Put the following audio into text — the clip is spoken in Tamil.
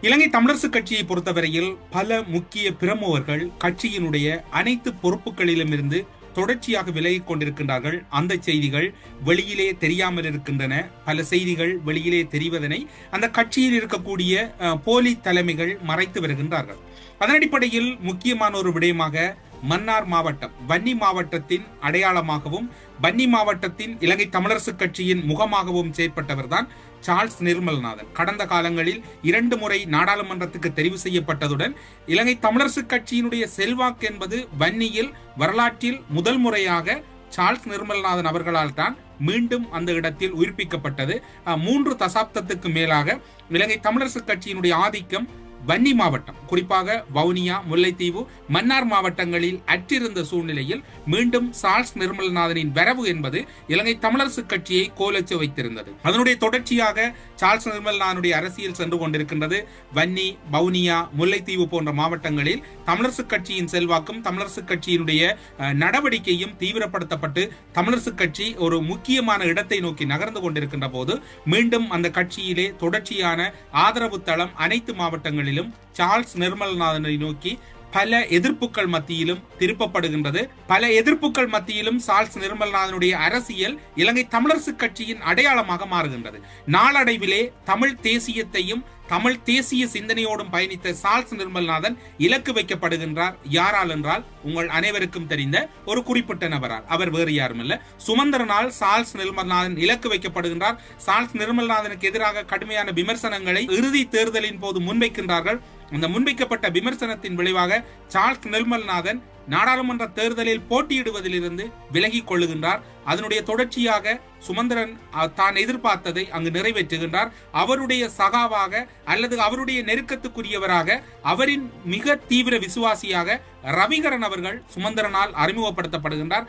இலங்கை தமிழரசு கட்சியை பொறுத்தவரையில் பல முக்கிய பிரமுகர்கள் கட்சியினுடைய அனைத்து பொறுப்புகளிலும் இருந்து தொடர்ச்சியாக விலகிக் கொண்டிருக்கின்றார்கள். அந்த செய்திகள் வெளியிலே தெரியாமல் இருக்கின்றன. பல செய்திகள் வெளியிலே தெரிவதனை அந்த கட்சியில் இருக்கக்கூடிய போலி தலைமைகள் மறைத்து வருகின்றார்கள். அதன் அடிப்படையில் முக்கியமான ஒரு விடயமாக மன்னார் மாவட்டம் வன்னி மாவட்டத்தின் அடையாளமாகவும் வன்னி மாவட்டத்தின் இலங்கை தமிழரசு கட்சியின் முகமாகவும் செயற்பட்டவர்தான் சார்ல்ஸ் நிர்மல்நாதன். கடந்த காலங்களில் 2 முறை நாடாளுமன்றத்துக்கு தெரிவு செய்யப்பட்டதுடன் இலங்கை தமிழரசு கட்சியினுடைய செல்வாக்கு என்பது வன்னியில் வரலாற்றில் முதல் முறையாக சார்ல்ஸ் நிர்மல்நாதன் அவர்களால் தான் மீண்டும் அந்த இடத்தில் உயிர்ப்பிக்கப்பட்டது. 3 தசாப்தத்துக்கு மேலாக இலங்கை தமிழரசு கட்சியினுடைய ஆதிக்கம் வன்னி மாவட்டம், குறிப்பாக வவுனியா, முல்லைத்தீவு, மன்னார் மாவட்டங்களில் அற்றிருந்த சூழ்நிலையில் மீண்டும் சார்ல்ஸ் நிர்மல்நாதனின் வரவு என்பது இலங்கை தமிழரசு கட்சியை கோலச்சு வைத்திருந்தது. அதனுடைய தொடர்ச்சியாக சார்ல்ஸ் நிர்மல்நாதனுடைய அரசியல் சென்று கொண்டிருக்கின்றது. வன்னி, வவுனியா, முல்லைத்தீவு போன்ற மாவட்டங்களில் தமிழரசு கட்சியின் செல்வாக்கும் தமிழரசு கட்சியினுடைய நடவடிக்கையும் தீவிரப்படுத்தப்பட்டு தமிழரசு கட்சி ஒரு முக்கியமான இடத்தை நோக்கி நகர்ந்து கொண்டிருக்கின்ற போது மீண்டும் அந்த கட்சியிலே தொடர்ச்சியான ஆதரவு தளம் அனைத்து மாவட்டங்களில் சார்ல்ஸ் நிர்மல்நாதனை நோக்கி பல எதிர்ப்புகள் மத்தியிலும் திருப்பப்படுகின்றது. பல எதிர்ப்புகள் மத்தியிலும் சார்ல்ஸ் நிர்மல்நாதனுடைய அரசியல் இலங்கை தமிழரசு கட்சியின் அடையாளமாக மாறுகின்றது. நாளடைவிலே தமிழ் தேசியத்தையும் தமிழ் தேசிய சிந்தனையோடும் பயணித்த சார்ல்ஸ் நிர்மல்நாதன் இலக்கு வைக்கப்படுகின்றார். யாரால் என்றால் உங்கள் அனைவருக்கும் தெரிந்த ஒரு குறிப்பிட்ட நபரால். அவர் வேறு யாரும் இல்ல, சுமந்திரனால் சார்ல்ஸ் நிர்மல்நாதன் இலக்கு வைக்கப்படுகின்றார். சார்ல்ஸ் நிர்மல்நாதனுக்கு எதிராக கடுமையான விமர்சனங்களை இறுதி தேர்தலின் போது முன்வைக்கின்றார்கள். அந்த முன்வைக்கப்பட்ட விமர்சனத்தின் விளைவாக சார்ல்ஸ் நிர்மல்நாதன் நாடாளுமன்ற தேர்தலில் போட்டியிடுவதிலிருந்து விலகிக் கொள்ளுகின்றார். அதனுடைய தொடர்ச்சியாக சுமந்திரன் தான் எதிர்பார்த்ததை அங்கு நிறைவேற்றுகின்றார். அவருடைய சகாவாக அல்லது அவருடைய நெருக்கத்துக்குரியவராக அவரின் மிக தீவிர விசுவாசியாக ரவிகரன் அவர்கள் சுமந்திரனால் அறிமுகப்படுத்தப்படுகின்றார்.